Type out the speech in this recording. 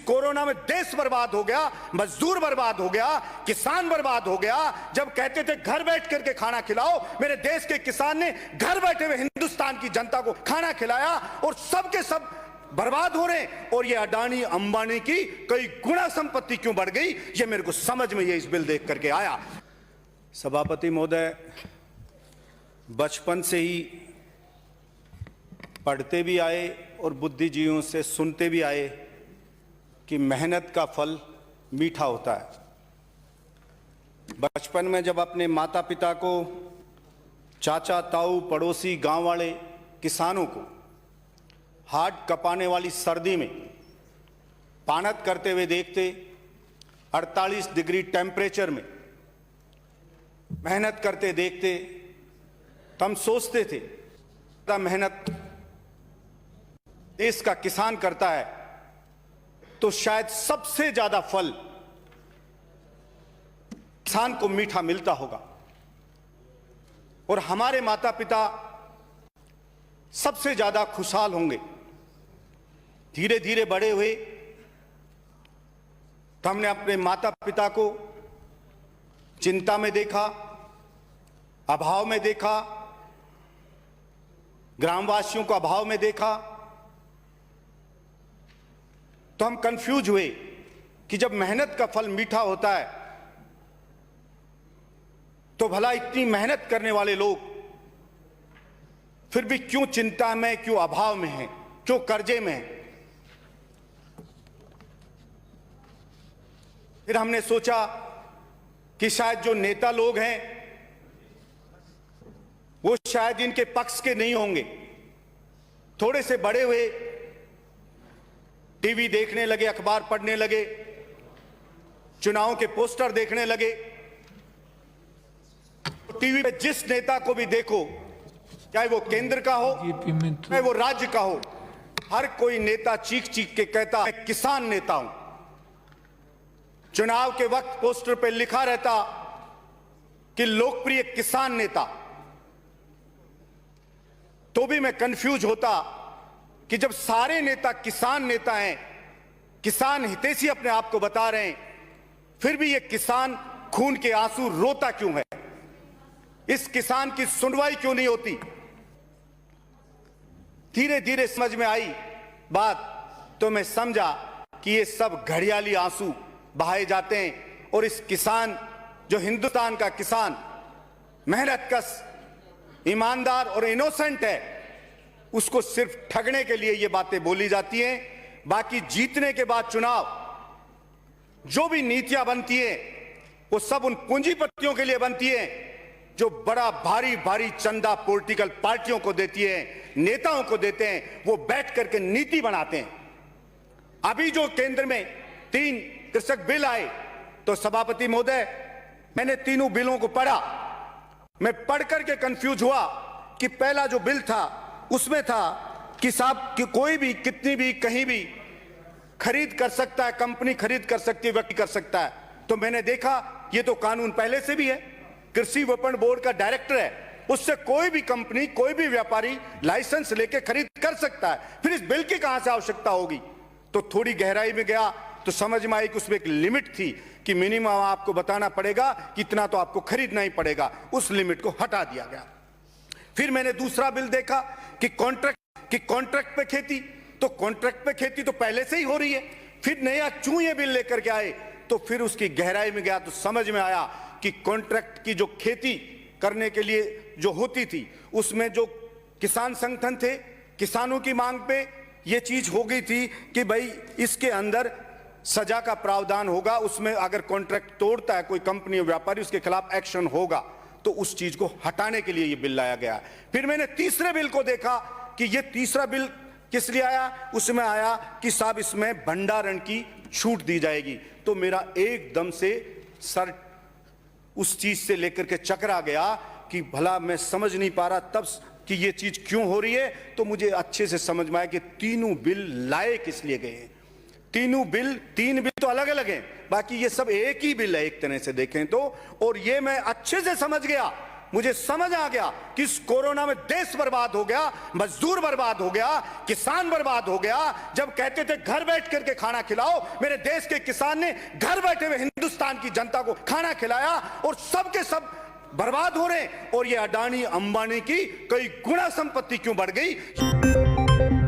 Corona में देश बर्बाद हो गया, मजदूर बर्बाद हो गया, किसान बर्बाद हो गया। जब कहते थे घर बैठ करके खाना खिलाओ, मेरे देश के किसान ने घर बैठे हुए हिंदुस्तान की जनता को खाना खिलाया और सबके सब बर्बाद हो रहे हैं। और ये अडानी अंबानी की कई गुना संपत्ति क्यों बढ़ गई, ये मेरे को समझ में ये इस बिल देख करके आया। सभापति महोदय, बचपन से ही पढ़ते भी आए और बुद्धिजीवियों से सुनते भी आए कि मेहनत का फल मीठा होता है। बचपन में जब अपने माता पिता को, चाचा ताऊ, पड़ोसी, गांव वाले किसानों को हाथ कपाने वाली सर्दी में पानत करते हुए देखते, 48 डिग्री टेम्परेचर में मेहनत करते देखते, तो हम सोचते थे मेहनत देश का किसान करता है तो शायद सबसे ज्यादा फल किसान को मीठा मिलता होगा। और हमारे माता पिता सबसे ज्यादा खुशहाल होंगे। धीरे धीरे बड़े हुए तो हमने अपने माता पिता को चिंता में देखा, अभाव में देखा, ग्रामवासियों को अभाव में देखा। तो हम कंफ्यूज हुए कि जब मेहनत का फल मीठा होता है तो भला इतनी मेहनत करने वाले लोग फिर भी क्यों चिंता में, क्यों अभाव में हैं, क्यों कर्जे में हैं। फिर हमने सोचा कि शायद जो नेता लोग हैं वो शायद इनके पक्ष के नहीं होंगे। थोड़े से बड़े हुए, टीवी देखने लगे, अखबार पढ़ने लगे, चुनाव के पोस्टर देखने लगे। टीवी पे जिस नेता को भी देखो, चाहे वो केंद्र का हो, चाहे वो राज्य का हो, हर कोई नेता चीख चीख के कहता है किसान नेता हूं। चुनाव के वक्त पोस्टर पे लिखा रहता कि लोकप्रिय किसान नेता। तो भी मैं कंफ्यूज होता कि जब सारे नेता किसान नेता हैं, किसान हितैषी अपने आप को बता रहे हैं, फिर भी ये किसान खून के आंसू रोता क्यों है? इस किसान की सुनवाई क्यों नहीं होती? धीरे धीरे समझ में आई बात, तो मैं समझा कि ये सब घड़ियाली आंसू बहाए जाते हैं। और इस किसान, जो हिंदुस्तान का किसान मेहनतकश, ईमानदार और इनोसेंट है, उसको सिर्फ ठगने के लिए ये बातें बोली जाती हैं। बाकी जीतने के बाद चुनाव जो भी नीतियां बनती हैं वो सब उन पूंजीपतियों के लिए बनती हैं जो बड़ा भारी भारी चंदा पॉलिटिकल पार्टियों को देती है, नेताओं को देते हैं। वो बैठ करके नीति बनाते हैं। अभी जो केंद्र में 3 कृषक बिल आए, तो सभापति महोदय, मैंने तीनों बिलों को पढ़ा। मैं पढ़ करके कंफ्यूज हुआ कि पहला जो बिल था उसमें था कि साहब कि कोई भी कितनी भी कहीं भी खरीद कर सकता है, कंपनी खरीद कर सकती है, व्यक्ति कर सकता है। तो मैंने देखा ये तो कानून पहले से भी है। कृषि विपणन बोर्ड का डायरेक्टर है, उससे कोई भी कंपनी, कोई भी व्यापारी लाइसेंस लेके खरीद कर सकता है। फिर इस बिल की कहां से आवश्यकता होगी? तो थोड़ी गहराई में गया तो समझ में आई कि उसमें एक लिमिट थी कि मिनिमम आपको बताना पड़ेगा कि इतना तो आपको खरीदना ही पड़ेगा। उस लिमिट को हटा दिया गया। फिर मैंने दूसरा बिल देखा कि कॉन्ट्रैक्ट पे खेती, तो कॉन्ट्रैक्ट पे खेती तो पहले से ही हो रही है। फिर नया क्यों ये बिल लेकर के आए? तो फिर उसकी गहराई में गया तो समझ में आया कि कॉन्ट्रैक्ट की जो खेती करने के लिए जो होती थी, उसमें जो किसान संगठन थे, किसानों की मांग पे ये चीज हो गई थी कि भाई इसके अंदर सजा का प्रावधान होगा। उसमें अगर कॉन्ट्रैक्ट तोड़ता है कोई कंपनी या व्यापारी, उसके खिलाफ एक्शन होगा। तो उस चीज को हटाने के लिए ये बिल लाया गया। फिर मैंने तीसरे बिल को देखा कि ये तीसरा बिल किस लिए आया। उसमें आया कि साहब इसमें भंडारण की छूट दी जाएगी। तो मेरा एकदम से सर उस चीज से लेकर के चकरा गया कि भला मैं समझ नहीं पा रहा तब कि ये चीज क्यों हो रही है। तो मुझे अच्छे से समझ में आया कि तीनों बिल लाए किस लिए गए हैं। तीन बिल तो अलग अलग हैं, बाकी ये सब एक ही बिल है एक तरह से देखें तो। और ये मैं अच्छे से समझ गया मुझे समझ आ गया कि इस कोरोना में देश बर्बाद हो गया, मजदूर बर्बाद हो गया, किसान बर्बाद हो गया। जब कहते थे घर बैठ करके खाना खिलाओ, मेरे देश के किसान ने घर बैठे हुए हिंदुस्तान की जनता को खाना खिलाया और सबके सब बर्बाद हो रहे हैं। और ये अडानी अंबानी की कई गुना संपत्ति क्यों बढ़ गई?